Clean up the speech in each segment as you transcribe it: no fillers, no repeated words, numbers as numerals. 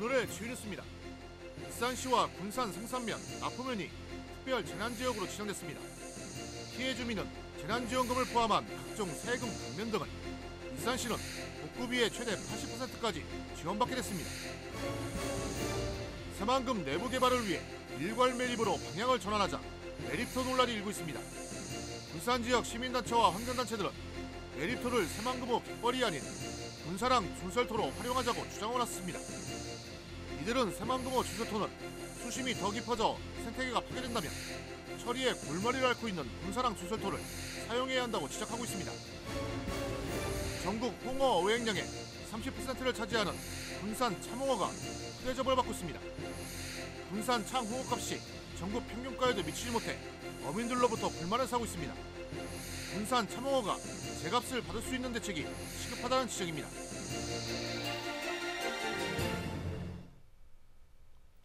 오늘의 주유뉴스입니다. 익산시와 군산 성산면, 납포면이 특별 재난지역으로 지정됐습니다. 피해 주민은 재난지원금을 포함한 각종 세금 감면 등을 익산시는 복구비의 최대 80%까지 지원받게 됐습니다. 새만금 내부 개발을 위해 일괄 매립으로 방향을 전환하자 매립터 논란이 일고 있습니다. 군산 지역 시민단체와 환경단체들은 매립터를 새만금호 갯벌이 아닌 군사랑 준설토로 활용하자고 주장을 했습니다. 이들은 새만금호 준설토는 수심이 더 깊어져 생태계가 파괴된다면 처리에 골머리를 앓고 있는 군사랑 준설토를 사용해야 한다고 지적하고 있습니다. 전국 홍어 어획량의 30%를 차지하는 군산 참홍어가 흑대접을 받고 있습니다. 군산 창 홍어값이 전국 평균가에도 미치지 못해 어민들로부터 불만을 사고 있습니다. 군산 참홍어가 제값을 받을 수 있는 대책이 시급하다는 지적입니다.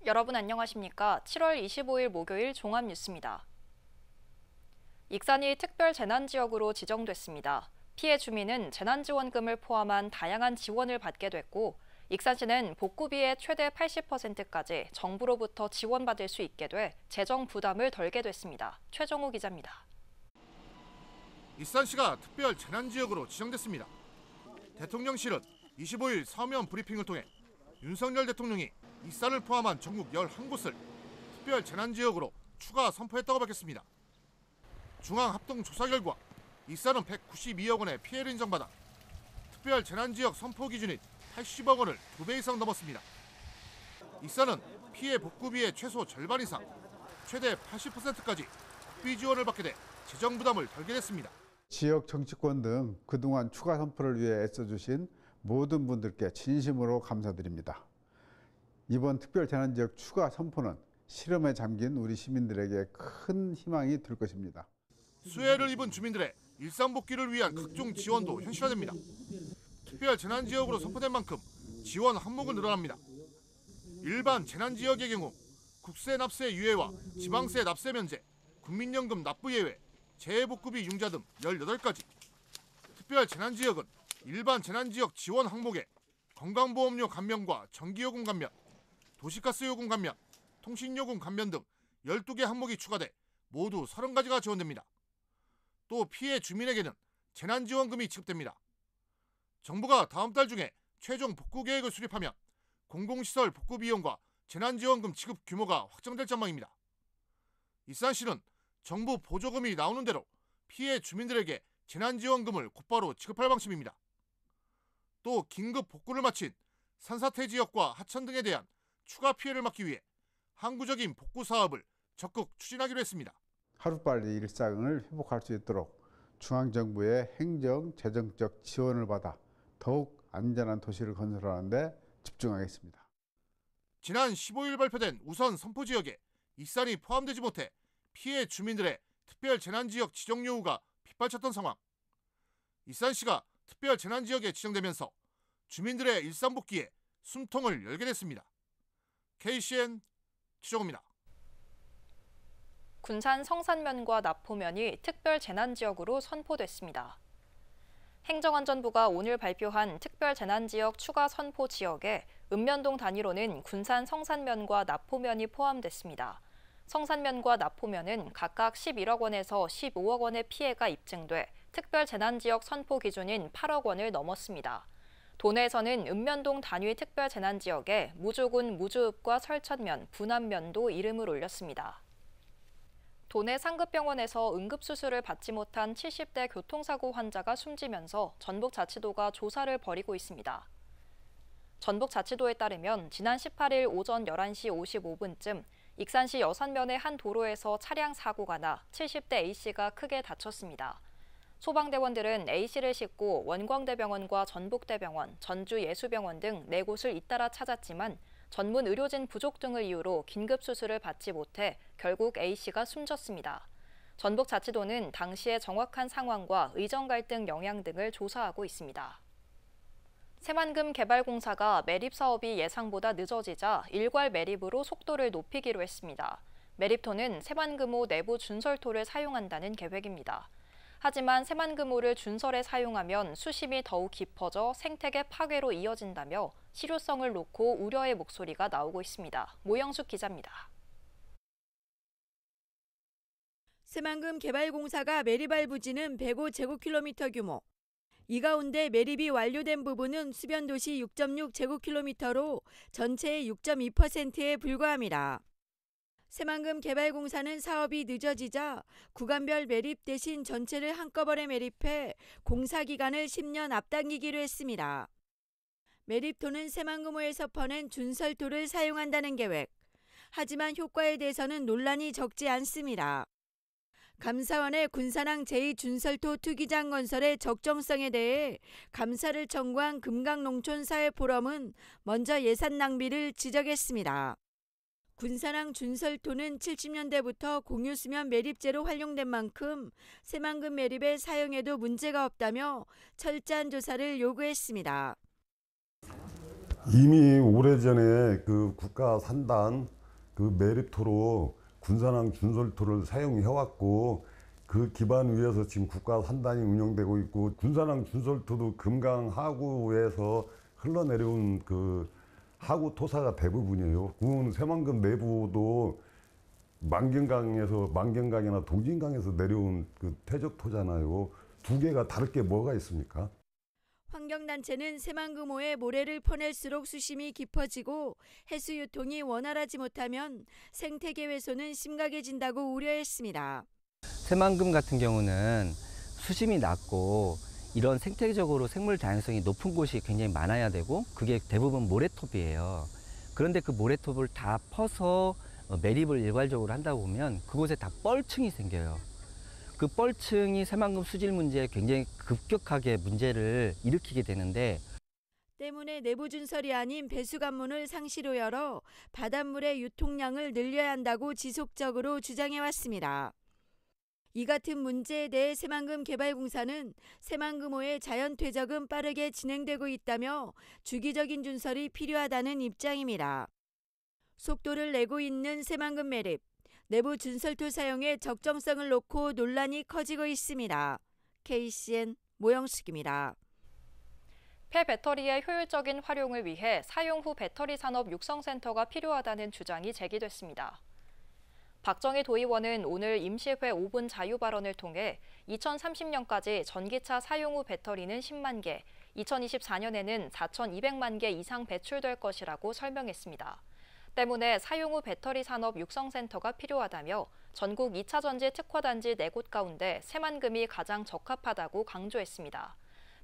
여러분 안녕하십니까? 7월 25일 목요일 종합뉴스입니다. 익산이 특별 재난지역으로 지정됐습니다. 피해 주민은 재난지원금을 포함한 다양한 지원을 받게 됐고 익산시는 복구비의 최대 80%까지 정부로부터 지원받을 수 있게 돼 재정 부담을 덜게 됐습니다. 최정우 기자입니다. 익산시가 특별 재난지역으로 지정됐습니다. 대통령실은 25일 서면 브리핑을 통해 윤석열 대통령이 익산을 포함한 전국 11곳을 특별 재난지역으로 추가 선포했다고 밝혔습니다. 중앙합동조사 결과 익산은 192억 원의 피해를 인정받아 특별 재난지역 선포 기준인 80억 원을 2배 이상 넘었습니다. 익산은 피해 복구비의 최소 절반 이상, 최대 80%까지 국비 지원을 받게 돼 재정 부담을 덜게 됐습니다. 지역 정치권 등 그동안 추가 선포를 위해 애써주신 모든 분들께 진심으로 감사드립니다. 이번 특별 재난지역 추가 선포는 실험에 잠긴 우리 시민들에게 큰 희망이 될 것입니다. 수해를 입은 주민들의 일상 복귀를 위한 각종 지원도 현실화됩니다. 특별 재난지역으로 선포된 만큼 지원 항목은 늘어납니다. 일반 재난지역의 경우 국세 납세 유예와 지방세 납세 면제, 국민연금 납부 예외, 재해복구비 융자 등 18가지. 특별 재난지역은 일반 재난지역 지원 항목에 건강보험료 감면과 전기요금 감면, 도시가스요금 감면, 통신요금 감면 등 12개 항목이 추가돼 모두 30가지가 지원됩니다. 또 피해 주민에게는 재난지원금이 지급됩니다. 정부가 다음 달 중에 최종 복구 계획을 수립하면 공공시설 복구 비용과 재난지원금 지급 규모가 확정될 전망입니다. 익산시는 정부 보조금이 나오는 대로 피해 주민들에게 재난지원금을 곧바로 지급할 방침입니다. 또 긴급 복구를 마친 산사태 지역과 하천 등에 대한 추가 피해를 막기 위해 항구적인 복구 사업을 적극 추진하기로 했습니다. 하루빨리 일상을 회복할 수 있도록 중앙정부의 행정, 재정적 지원을 받아 더욱 안전한 도시를 건설하는 데 집중하겠습니다. 지난 15일 발표된 우선 선포지역에 익산이 포함되지 못해 피해 주민들의 특별 재난지역 지정 요구가 빗발쳤던 상황. 익산시가 특별 재난지역에 지정되면서 주민들의 일상 복귀에 숨통을 열게 됐습니다. KCN 최정우입니다. 군산 성산면과 납포면이 특별 재난지역으로 선포됐습니다. 행정안전부가 오늘 발표한 특별 재난지역 추가 선포 지역에 읍면동 단위로는 군산 성산면과 납포면이 포함됐습니다. 성산면과 납포면은 각각 11억 원에서 15억 원의 피해가 입증돼 특별 재난지역 선포 기준인 8억 원을 넘었습니다. 도내에서는 읍면동 단위 특별 재난지역에 무주군 무주읍과 설천면, 분안면도 이름을 올렸습니다. 도내 상급병원에서 응급수술을 받지 못한 70대 교통사고 환자가 숨지면서 전북자치도가 조사를 벌이고 있습니다. 전북자치도에 따르면 지난 18일 오전 11시 55분쯤 익산시 여산면의 한 도로에서 차량 사고가 나 70대 A씨가 크게 다쳤습니다. 소방대원들은 A씨를 싣고 원광대병원과 전북대병원, 전주예수병원 등 4곳을 잇따라 찾았지만 전문 의료진 부족 등을 이유로 긴급수술을 받지 못해 결국 A씨가 숨졌습니다. 전북자치도는 당시의 정확한 상황과 의정 갈등 영향 등을 조사하고 있습니다. 새만금 개발공사가 매립 사업이 예상보다 늦어지자 일괄 매립으로 속도를 높이기로 했습니다. 매립토는 새만금호 내부 준설토를 사용한다는 계획입니다. 하지만 새만금호를 준설에 사용하면 수심이 더욱 깊어져 생태계 파괴로 이어진다며 실효성을 놓고 우려의 목소리가 나오고 있습니다. 모영숙 기자입니다. 새만금 개발공사가 매립할 부지는 105제곱킬로미터 규모. 이 가운데 매립이 완료된 부분은 수변도시 6.6제곱킬로미터로 전체의 6.2%에 불과합니다. 새만금 개발공사는 사업이 늦어지자 구간별 매립 대신 전체를 한꺼번에 매립해 공사 기간을 10년 앞당기기로 했습니다. 매립토는 새만금호에서 퍼낸 준설토를 사용한다는 계획. 하지만 효과에 대해서는 논란이 적지 않습니다. 감사원의 군산항 제2준설토 투기장 건설의 적정성에 대해 감사를 청구한 금강농촌사회포럼은 먼저 예산 낭비를 지적했습니다. 군산항 준설토는 70년대부터 공유수면 매립재로 활용된 만큼 새만금 매립의 사용에도 문제가 없다며 철저한 조사를 요구했습니다. 이미 오래전에 그 국가 산단 그 매립토로 군산항 준설토를 사용해왔고 그 기반 위에서 지금 국가 산단이 운영되고 있고 군산항 준설토도 금강 하구에서 흘러내려온 그 하구 토사가 대부분이에요. 그건 새만금 내부도 만경강이나 동진강에서 내려온 그 퇴적토잖아요. 두 개가 다를 게 뭐가 있습니까? 환경단체는 새만금호에 모래를 퍼낼수록 수심이 깊어지고 해수 유통이 원활하지 못하면 생태계 훼손은 심각해진다고 우려했습니다. 새만금 같은 경우는 수심이 낮고 이런 생태적으로 생물 다양성이 높은 곳이 굉장히 많아야 되고 그게 대부분 모래톱이에요. 그런데 그 모래톱을 다 퍼서 매립을 일괄적으로 한다 보면 그곳에 다 뻘층이 생겨요. 그 뻘층이 새만금 수질 문제에 굉장히 급격하게 문제를 일으키게 되는데 때문에 내부 준설이 아닌 배수관문을 상시로 열어 바닷물의 유통량을 늘려야 한다고 지속적으로 주장해왔습니다. 이 같은 문제에 대해 새만금 개발공사는 새만금호의 자연 퇴적은 빠르게 진행되고 있다며 주기적인 준설이 필요하다는 입장입니다. 속도를 내고 있는 새만금 매립. 내부 준설토 사용의 적정성을 놓고 논란이 커지고 있습니다. KCN 모영숙입니다. 폐배터리의 효율적인 활용을 위해 사용 후 배터리 산업 육성센터가 필요하다는 주장이 제기됐습니다. 박정희 도의원은 오늘 임시회 5분 자유 발언을 통해 2030년까지 전기차 사용 후 배터리는 10만 개, 2024년에는 4,200만 개 이상 배출될 것이라고 설명했습니다. 때문에 사용 후 배터리 산업 육성센터가 필요하다며 전국 2차 전지 특화단지 4곳 가운데 새만금이 가장 적합하다고 강조했습니다.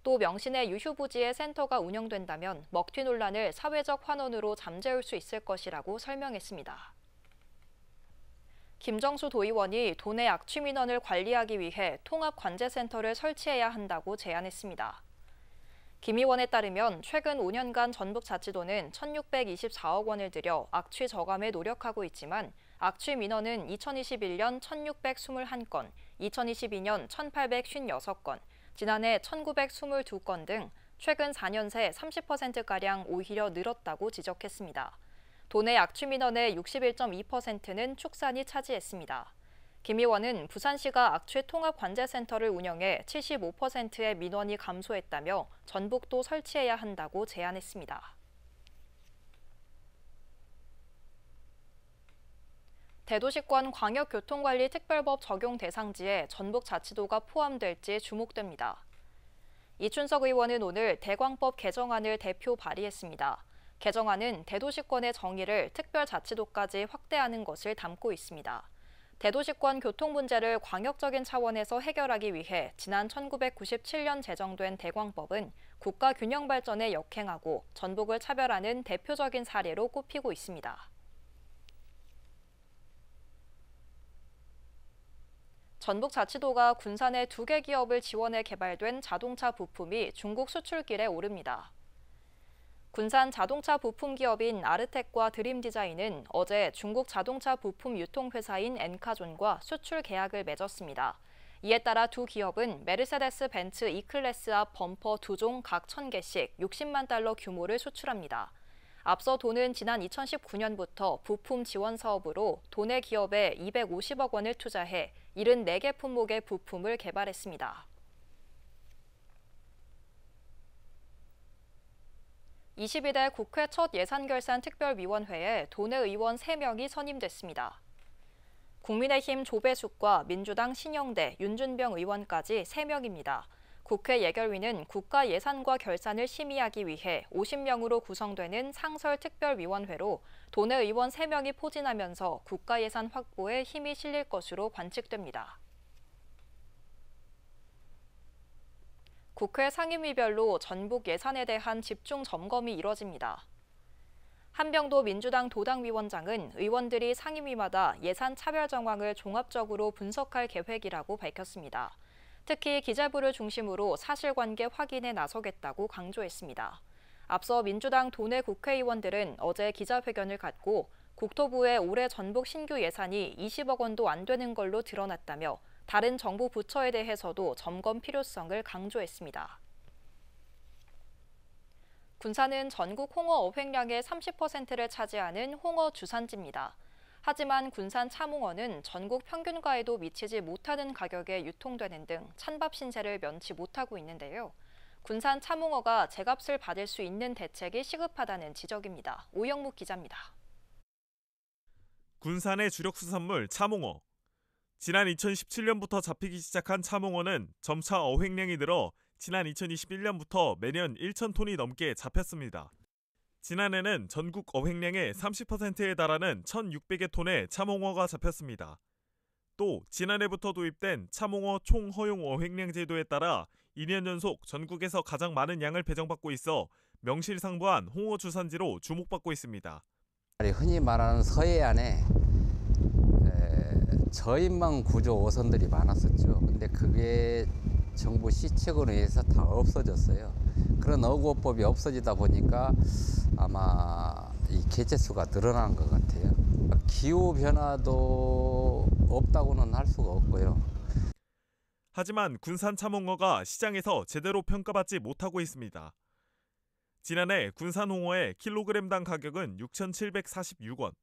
또 명신의 유휴부지에 센터가 운영된다면 먹튀 논란을 사회적 환원으로 잠재울 수 있을 것이라고 설명했습니다. 김정수 도의원이 도내 악취 민원을 관리하기 위해 통합관제센터를 설치해야 한다고 제안했습니다. 김 의원에 따르면 최근 5년간 전북자치도는 1,624억 원을 들여 악취 저감에 노력하고 있지만 악취 민원은 2021년 1,621건, 2022년 1,856건, 지난해 1,922건 등 최근 4년 새 30%가량 오히려 늘었다고 지적했습니다. 도내 악취 민원의 61.2%는 축산이 차지했습니다. 김 의원은 부산시가 악취 통합관제센터를 운영해 75%의 민원이 감소했다며 전북도 설치해야 한다고 제안했습니다. 대도시권 광역교통관리특별법 적용 대상지에 전북자치도가 포함될지 주목됩니다. 이춘석 의원은 오늘 대광법 개정안을 대표 발의했습니다. 개정안은 대도시권의 정의를 특별자치도까지 확대하는 것을 담고 있습니다. 대도시권 교통 문제를 광역적인 차원에서 해결하기 위해 지난 1997년 제정된 대광법은 국가 균형 발전에 역행하고 전북을 차별하는 대표적인 사례로 꼽히고 있습니다. 전북자치도가 군산의 2개 기업을 지원해 개발된 자동차 부품이 중국 수출길에 오릅니다. 군산 자동차 부품 기업인 아르텍과 드림디자인은 어제 중국 자동차 부품 유통회사인 엔카존과 수출 계약을 맺었습니다. 이에 따라 두 기업은 메르세데스 벤츠 E클래스 앞 범퍼 2종 각 1,000개씩 60만 달러 규모를 수출합니다. 앞서 도는 지난 2019년부터 부품 지원 사업으로 도내 기업에 250억 원을 투자해 74개 품목의 부품을 개발했습니다. 22대 국회 첫 예산결산특별위원회에 도내 의원 3명이 선임됐습니다. 국민의힘 조배숙과 민주당 신영대, 윤준병 의원까지 3명입니다. 국회 예결위는 국가 예산과 결산을 심의하기 위해 50명으로 구성되는 상설특별위원회로 도내 의원 3명이 포진하면서 국가 예산 확보에 힘이 실릴 것으로 관측됩니다. 국회 상임위별로 전북 예산에 대한 집중 점검이 이뤄집니다. 한병도 민주당 도당위원장은 의원들이 상임위마다 예산 차별 정황을 종합적으로 분석할 계획이라고 밝혔습니다. 특히 기재부를 중심으로 사실관계 확인에 나서겠다고 강조했습니다. 앞서 민주당 도내 국회의원들은 어제 기자회견을 갖고 국토부의 올해 전북 신규 예산이 20억 원도 안 되는 걸로 드러났다며 다른 정부 부처에 대해서도 점검 필요성을 강조했습니다. 군산은 전국 홍어 어획량의 30%를 차지하는 홍어 주산지입니다. 하지만 군산 참홍어는 전국 평균가에도 미치지 못하는 가격에 유통되는 등 찬밥 신세를 면치 못하고 있는데요. 군산 참홍어가 제값을 받을 수 있는 대책이 시급하다는 지적입니다. 오영묵 기자입니다. 군산의 주력 수산물 참홍어. 지난 2017년부터 잡히기 시작한 참홍어는 점차 어획량이 늘어 지난 2021년부터 매년 1,000톤이 넘게 잡혔습니다. 지난해는 전국 어획량의 30%에 달하는 1,600여 톤의 참홍어가 잡혔습니다. 또 지난해부터 도입된 참홍어 총 허용 어획량 제도에 따라 2년 연속 전국에서 가장 많은 양을 배정받고 있어 명실상부한 홍어 주산지로 주목받고 있습니다. 흔히 말하는 서해안에 저인망 구조 어선들이 많았었죠. 근데 그게 정부 시책으로 해서 다 없어졌어요. 그런 어구어법이 없어지다 보니까 아마 이 개체수가 늘어난 것 같아요. 기후 변화도 없다고는 할 수가 없고요. 하지만 군산 참홍어가 시장에서 제대로 평가받지 못하고 있습니다. 지난해 군산 홍어의 킬로그램당 가격은 6,746원.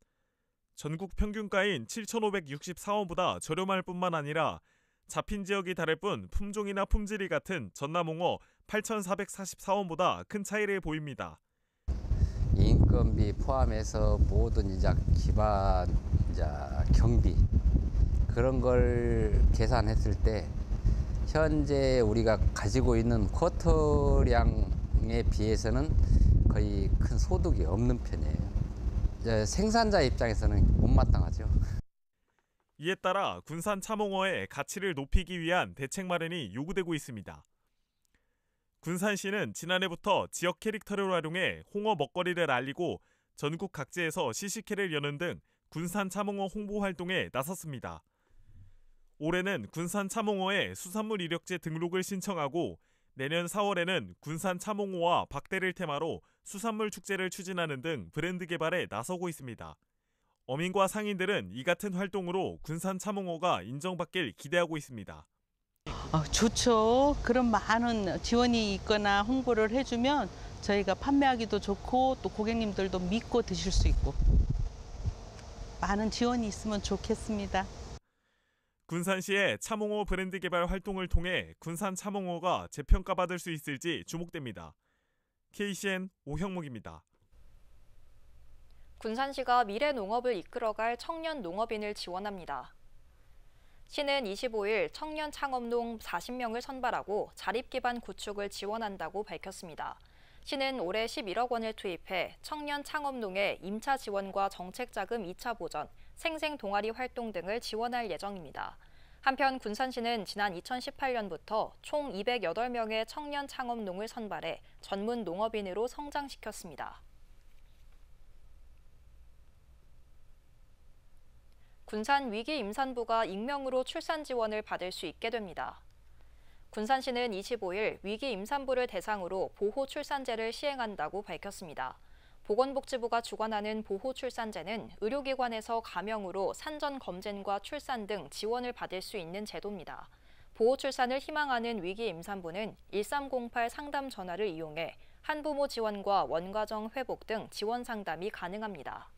전국 평균가인 7,564원보다 저렴할 뿐만 아니라 잡힌 지역이 다를 뿐 품종이나 품질이 같은 전남홍어 8,444원보다 큰 차이를 보입니다. 인건비 포함해서 모든 기반 경비 그런 걸 계산했을 때 현재 우리가 가지고 있는 쿼터량에 비해서는 거의 큰 소득이 없는 편이에요. 생산자 입장에서는 못마땅하죠. 이에 따라 군산 참홍어의 가치를 높이기 위한 대책 마련이 요구되고 있습니다. 군산시는 지난해부터 지역 캐릭터를 활용해 홍어 먹거리를 알리고 전국 각지에서 시식회를 여는 등 군산 참홍어 홍보 활동에 나섰습니다. 올해는 군산 참홍어의 수산물 이력제 등록을 신청하고 내년 4월에는 군산 참홍어와 박대를 테마로 수산물 축제를 추진하는 등 브랜드 개발에 나서고 있습니다. 어민과 상인들은 이 같은 활동으로 군산 참홍어가 인정받길 기대하고 있습니다. 좋죠. 그런 많은 지원이 있거나 홍보를 해주면 저희가 판매하기도 좋고 또 고객님들도 믿고 드실 수 있고 많은 지원이 있으면 좋겠습니다. 군산시의 참홍어 브랜드 개발 활동을 통해 군산 참홍어가 재평가받을 수 있을지 주목됩니다. KCN 오형묵입니다. 군산시가 미래 농업을 이끌어갈 청년 농업인을 지원합니다. 시는 25일 청년 창업농 40명을 선발하고 자립기반 구축을 지원한다고 밝혔습니다. 시는 올해 11억 원을 투입해 청년 창업농의 임차 지원과 정책자금 2차 보전, 생생 동아리 활동 등을 지원할 예정입니다. 한편 군산시는 지난 2018년부터 총 208명의 청년 창업농을 선발해 전문 농업인으로 성장시켰습니다. 군산 위기임산부가 익명으로 출산 지원을 받을 수 있게 됩니다. 군산시는 25일 위기임산부를 대상으로 보호출산제를 시행한다고 밝혔습니다. 보건복지부가 주관하는 보호출산제는 의료기관에서 가명으로 산전 검진과 출산 등 지원을 받을 수 있는 제도입니다. 보호출산을 희망하는 위기임산부는 1308 상담 전화를 이용해 한부모 지원과 원가정 회복 등 지원 상담이 가능합니다.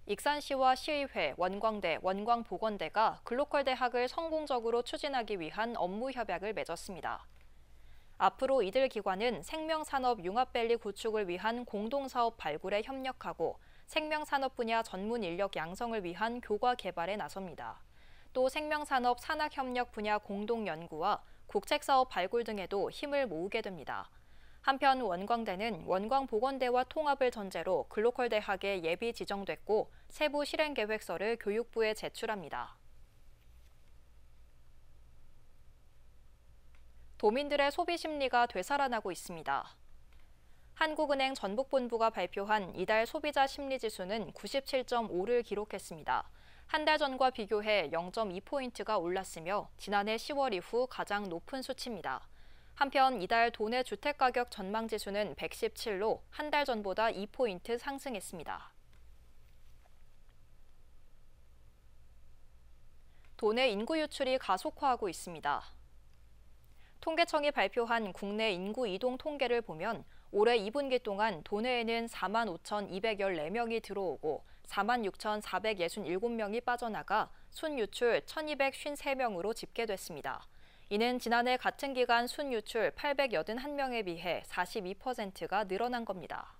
익산시와 시의회, 원광대, 원광보건대가 글로컬 대학을 성공적으로 추진하기 위한 업무 협약을 맺었습니다. 앞으로 이들 기관은 생명산업 융합밸리 구축을 위한 공동사업 발굴에 협력하고 생명산업 분야 전문 인력 양성을 위한 교과 개발에 나섭니다. 또 생명산업 산학협력 분야 공동연구와 국책사업 발굴 등에도 힘을 모으게 됩니다. 한편 원광대는 원광보건대와 통합을 전제로 글로컬 대학에 예비 지정됐고 세부 실행계획서를 교육부에 제출합니다. 도민들의 소비 심리가 되살아나고 있습니다. 한국은행 전북본부가 발표한 이달 소비자 심리지수는 97.5를 기록했습니다. 한 달 전과 비교해 0.2포인트가 올랐으며 지난해 10월 이후 가장 높은 수치입니다. 한편 이달 도내 주택가격 전망지수는 117로 한 달 전보다 2포인트 상승했습니다. 도내 인구 유출이 가속화하고 있습니다. 통계청이 발표한 국내 인구 이동 통계를 보면 올해 2분기 동안 도내에는 45,214명이 들어오고 46,467명이 빠져나가 순유출 1,253명으로 집계됐습니다. 이는 지난해 같은 기간 순유출 881명에 비해 42%가 늘어난 겁니다.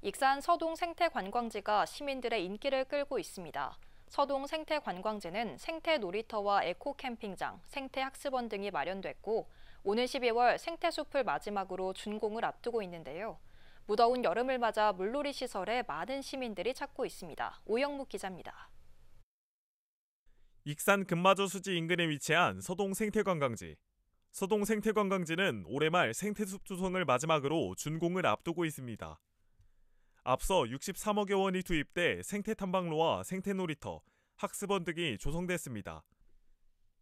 익산 서동 생태관광지가 시민들의 인기를 끌고 있습니다. 서동 생태관광지는 생태 놀이터와 에코캠핑장, 생태학습원 등이 마련됐고 오는 12월 생태숲을 마지막으로 준공을 앞두고 있는데요. 무더운 여름을 맞아 물놀이 시설에 많은 시민들이 찾고 있습니다. 오영묵 기자입니다. 익산 금마저 수지 인근에 위치한 서동 생태관광지. 서동 생태관광지는 올해 말 생태숲 조성을 마지막으로 준공을 앞두고 있습니다. 앞서 63억여 원이 투입돼 생태탐방로와 생태놀이터, 학습원 등이 조성됐습니다.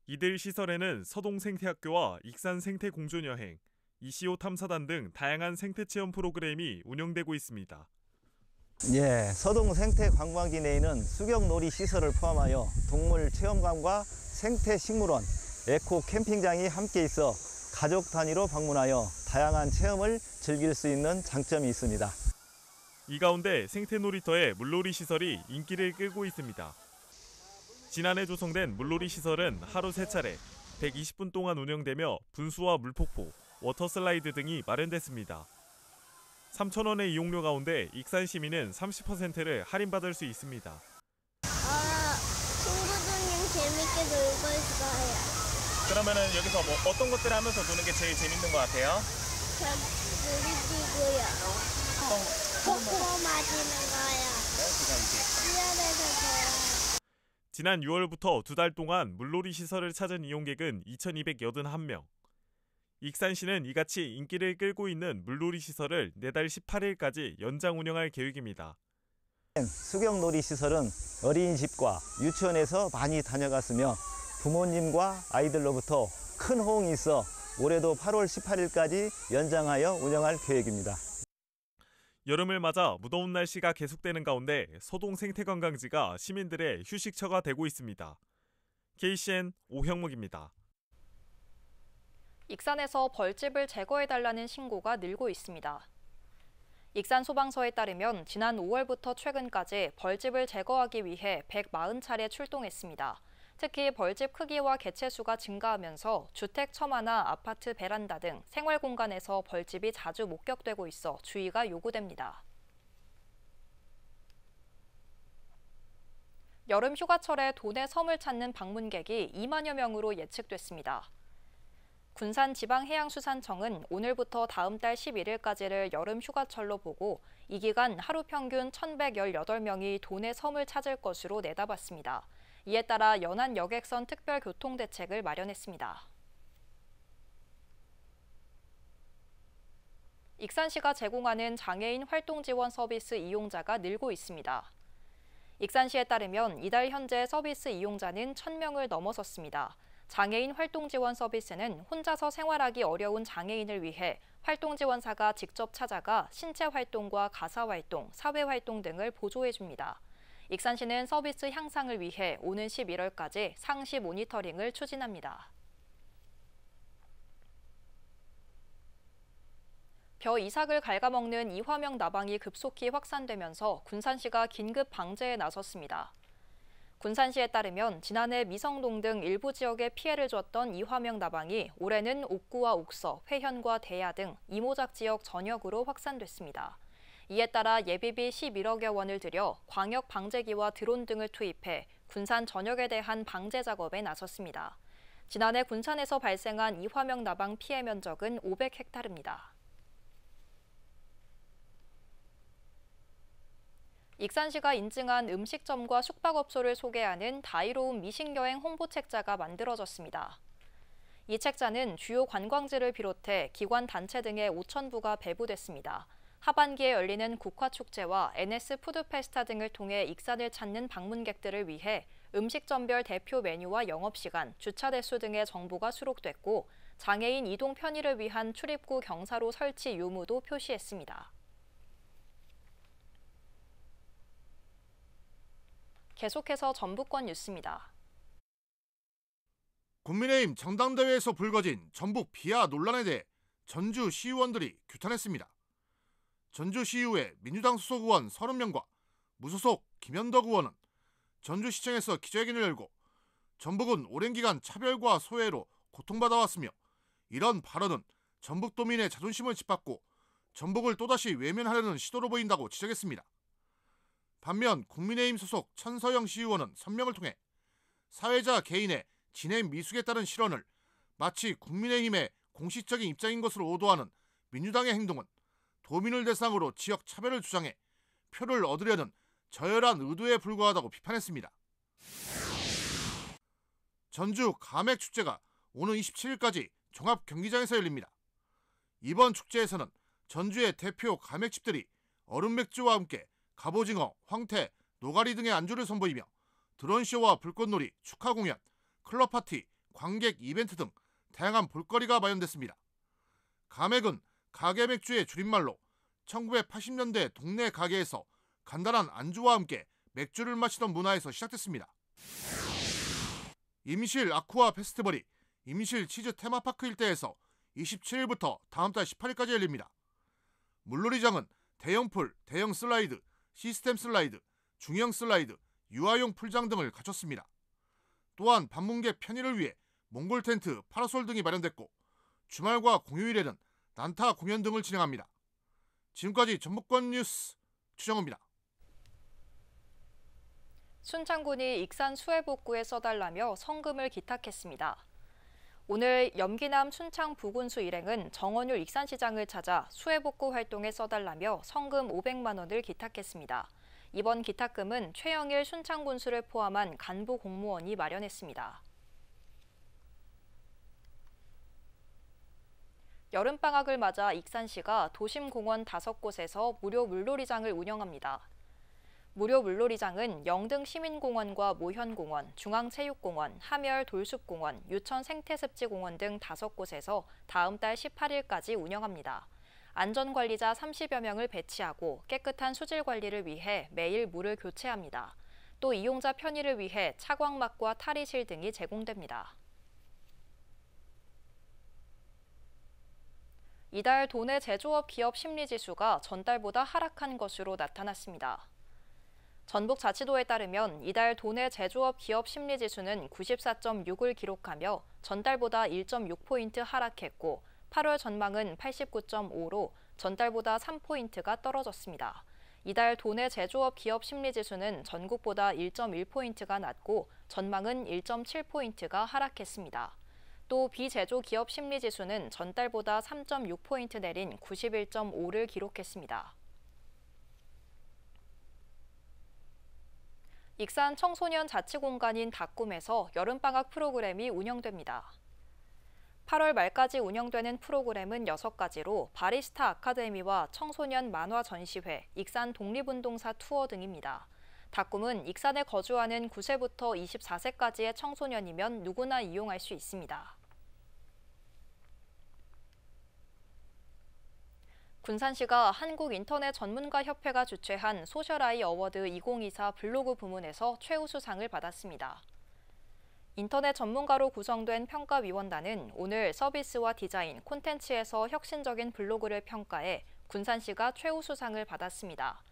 이들 시설에는 서동생태학교와 익산생태공존여행, 이시오 탐사단 등 다양한 생태체험 프로그램이 운영되고 있습니다. 예, 서동 생태관광지 내에는 수경놀이 시설을 포함하여 동물 체험관과 생태식물원, 에코캠핑장이 함께 있어 가족 단위로 방문하여 다양한 체험을 즐길 수 있는 장점이 있습니다. 이 가운데 생태놀이터의 물놀이 시설이 인기를 끌고 있습니다. 지난해 조성된 물놀이 시설은 하루 3차례 120분 동안 운영되며 분수와 물폭포, 워터슬라이드 등이 마련됐습니다. 3,000원의 이용료 가운데 익산 시민은 30%를 할인받을 수 있습니다. 친구들이랑 재밌게 놀고 있어요. 그러면은 여기서 뭐 어떤 것들을 하면서 노는 게 제일 재밌는 것 같아요? 놀이기구요. 코코 맞이는 거요. 수련해서 좋아요. 지난 6월부터 2달 동안 물놀이 시설을 찾은 이용객은 2,281명. 익산시는 이같이 인기를 끌고 있는 물놀이 시설을 내달 18일까지 연장 운영할 계획입니다. 수경놀이 시설은 어린이집과 유치원에서 많이 다녀갔으며 부모님과 아이들로부터 큰 호응이 있어 올해도 8월 18일까지 연장하여 운영할 계획입니다. 여름을 맞아 무더운 날씨가 계속되는 가운데 서동 생태관광지가 시민들의 휴식처가 되고 있습니다. KCN 오형묵입니다. 익산에서 벌집을 제거해달라는 신고가 늘고 있습니다. 익산 소방서에 따르면 지난 5월부터 최근까지 벌집을 제거하기 위해 140차례 출동했습니다. 특히 벌집 크기와 개체수가 증가하면서 주택 처마나 아파트 베란다 등 생활 공간에서 벌집이 자주 목격되고 있어 주의가 요구됩니다. 여름 휴가철에 도내 섬을 찾는 방문객이 2만여 명으로 예측됐습니다. 군산지방해양수산청은 오늘부터 다음 달 11일까지를 여름 휴가철로 보고 이 기간 하루 평균 1,118명이 도내 섬을 찾을 것으로 내다봤습니다. 이에 따라 연안 여객선 특별 교통 대책을 마련했습니다. 익산시가 제공하는 장애인 활동 지원 서비스 이용자가 늘고 있습니다. 익산시에 따르면 이달 현재 서비스 이용자는 1,000명을 넘어섰습니다. 장애인 활동 지원 서비스는 혼자서 생활하기 어려운 장애인을 위해 활동 지원사가 직접 찾아가 신체 활동과 가사 활동, 사회 활동 등을 보조해 줍니다. 익산시는 서비스 향상을 위해 오는 11월까지 상시 모니터링을 추진합니다. 벼 이삭을 갉아먹는 이화명 나방이 급속히 확산되면서 군산시가 긴급 방제에 나섰습니다. 군산시에 따르면 지난해 미성동 등 일부 지역에 피해를 줬던 이화명 나방이 올해는 옥구와 옥서, 회현과 대야 등 이모작 지역 전역으로 확산됐습니다. 이에 따라 예비비 11억여 원을 들여 광역 방제기와 드론 등을 투입해 군산 전역에 대한 방제 작업에 나섰습니다. 지난해 군산에서 발생한 이화명 나방 피해 면적은 500헥타르입니다. 익산시가 인증한 음식점과 숙박업소를 소개하는 다이로운 미식여행 홍보책자가 만들어졌습니다. 이 책자는 주요 관광지를 비롯해 기관 단체 등의 5,000부가 배부됐습니다. 하반기에 열리는 국화축제와 NS 푸드페스타 등을 통해 익산을 찾는 방문객들을 위해 음식점별 대표 메뉴와 영업시간, 주차 대수 등의 정보가 수록됐고 장애인 이동 편의를 위한 출입구 경사로 설치 유무도 표시했습니다. 계속해서 전북권 뉴스입니다. 국민의힘 전당대회에서 불거진 전북 비하 논란에 대해 전주 시의원들이 규탄했습니다. 전주시의회 민주당 소속 의원 30명과 무소속 김현덕 의원은 전주시청에서 기자회견을 열고 전북은 오랜 기간 차별과 소외로 고통받아왔으며 이런 발언은 전북도민의 자존심을 짓밟고 전북을 또다시 외면하려는 시도로 보인다고 지적했습니다. 반면 국민의힘 소속 천서영 시의원은 선명을 통해 사회자 개인의 진행 미숙에 따른 실언을 마치 국민의힘의 공식적인 입장인 것으로 오도하는 민주당의 행동은 도민을 대상으로 지역 차별을 주장해 표를 얻으려는 저열한 의도에 불과하다고 비판했습니다. 전주 가맥축제가 오는 27일까지 종합경기장에서 열립니다. 이번 축제에서는 전주의 대표 가맥집들이 얼음맥주와 함께 갑오징어, 황태, 노가리 등의 안주를 선보이며 드론쇼와 불꽃놀이, 축하공연, 클럽파티, 관객 이벤트 등 다양한 볼거리가 마련됐습니다. 가맥은 가게맥주의 줄임말로 1980년대 동네 가게에서 간단한 안주와 함께 맥주를 마시던 문화에서 시작됐습니다. 임실 아쿠아 페스티벌이 임실 치즈 테마파크 일대에서 27일부터 다음 달 18일까지 열립니다. 물놀이장은 대형 풀, 대형 슬라이드, 시스템 슬라이드, 중형 슬라이드, 유아용 풀장 등을 갖췄습니다. 또한 방문객 편의를 위해 몽골 텐트, 파라솔 등이 마련됐고 주말과 공휴일에는 난타 공연 등을 진행합니다. 지금까지 전북권 뉴스 추정호입니다. 순창군이 익산 수해복구에 써달라며 성금을 기탁했습니다. 오늘 염기남 순창 부군수 일행은 정원율 익산시장을 찾아 수해복구 활동에 써달라며 성금 500만 원을 기탁했습니다. 이번 기탁금은 최영일 순창군수를 포함한 간부 공무원이 마련했습니다. 여름방학을 맞아 익산시가 도심공원 5곳에서 무료 물놀이장을 운영합니다. 무료 물놀이장은 영등 시민공원과 모현공원, 중앙체육공원, 함열 돌숲공원, 유천 생태습지공원 등 5곳에서 다음 달 18일까지 운영합니다. 안전관리자 30여 명을 배치하고 깨끗한 수질 관리를 위해 매일 물을 교체합니다. 또 이용자 편의를 위해 차광막과 탈의실 등이 제공됩니다. 이달 도내 제조업 기업 심리지수가 전달보다 하락한 것으로 나타났습니다. 전북자치도에 따르면 이달 도내 제조업 기업 심리지수는 94.6을 기록하며 전달보다 1.6포인트 하락했고 8월 전망은 89.5로 전달보다 3포인트가 떨어졌습니다. 이달 도내 제조업 기업 심리지수는 전국보다 1.1포인트가 낮고 전망은 1.7포인트가 하락했습니다. 또 비제조 기업 심리지수는 전달보다 3.6포인트 내린 91.5를 기록했습니다. 익산 청소년 자치공간인 다꿈에서 여름방학 프로그램이 운영됩니다. 8월 말까지 운영되는 프로그램은 6가지로 바리스타 아카데미와 청소년 만화 전시회, 익산 독립운동사 투어 등입니다. 다꿈은 익산에 거주하는 9세부터 24세까지의 청소년이면 누구나 이용할 수 있습니다. 군산시가 한국인터넷전문가협회가 주최한 소셜아이 어워드 2024 블로그 부문에서 최우수상을 받았습니다. 인터넷 전문가로 구성된 평가위원단은 오늘 서비스와 디자인, 콘텐츠에서 혁신적인 블로그를 평가해 군산시가 최우수상을 받았습니다.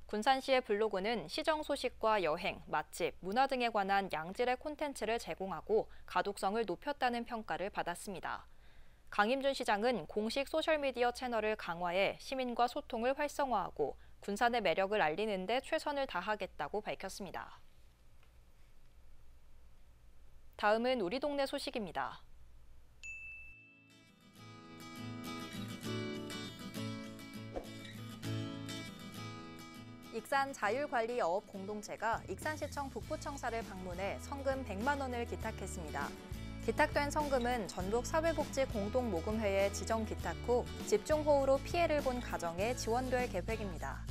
군산시의 블로그는 시정 소식과 여행, 맛집, 문화 등에 관한 양질의 콘텐츠를 제공하고 가독성을 높였다는 평가를 받았습니다. 강임준 시장은 공식 소셜미디어 채널을 강화해 시민과 소통을 활성화하고 군산의 매력을 알리는 데 최선을 다하겠다고 밝혔습니다. 다음은 우리 동네 소식입니다. 익산 자율관리어업 공동체가 익산시청 북부청사를 방문해 성금 100만 원을 기탁했습니다. 기탁된 성금은 전북사회복지공동모금회의 지정 기탁 후 집중호우로 피해를 본 가정에 지원될 계획입니다.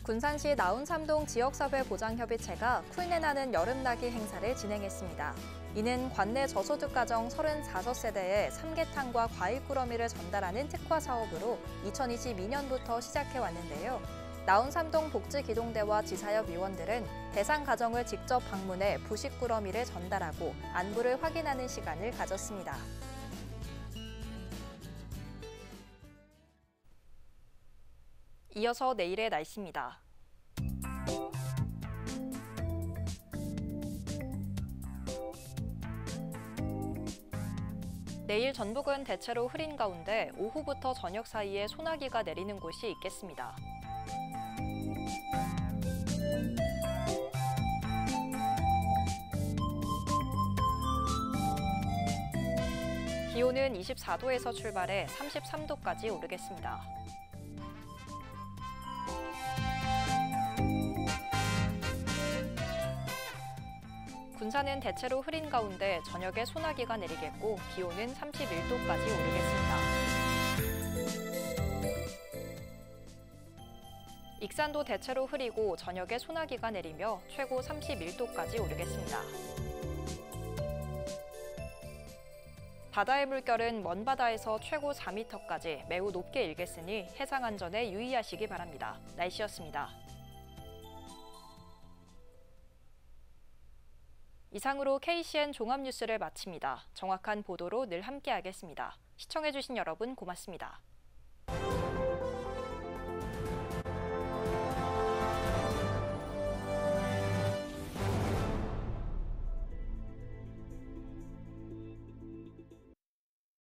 군산시 나운삼동 지역사회보장협의체가 쿨내나는 여름나기 행사를 진행했습니다. 이는 관내 저소득 가정 35세대에 삼계탕과 과일꾸러미를 전달하는 특화 사업으로 2022년부터 시작해왔는데요. 나운삼동 복지기동대와 지사협 위원들은 대상 가정을 직접 방문해 부식꾸러미를 전달하고 안부를 확인하는 시간을 가졌습니다. 이어서 내일의 날씨입니다. 내일 전북은 대체로 흐린 가운데 오후부터 저녁 사이에 소나기가 내리는 곳이 있겠습니다. 기온은 24도에서 출발해 33도까지 오르겠습니다. 군산은 대체로 흐린 가운데 저녁에 소나기가 내리겠고 기온은 31도까지 오르겠습니다. 익산도 대체로 흐리고 저녁에 소나기가 내리며 최고 31도까지 오르겠습니다. 바다의 물결은 먼 바다에서 최고 4m까지 매우 높게 일겠으니 해상 안전에 유의하시기 바랍니다. 날씨였습니다. 이상으로 KCN 종합뉴스를 마칩니다. 정확한 보도로 늘 함께하겠습니다. 시청해주신 여러분 고맙습니다.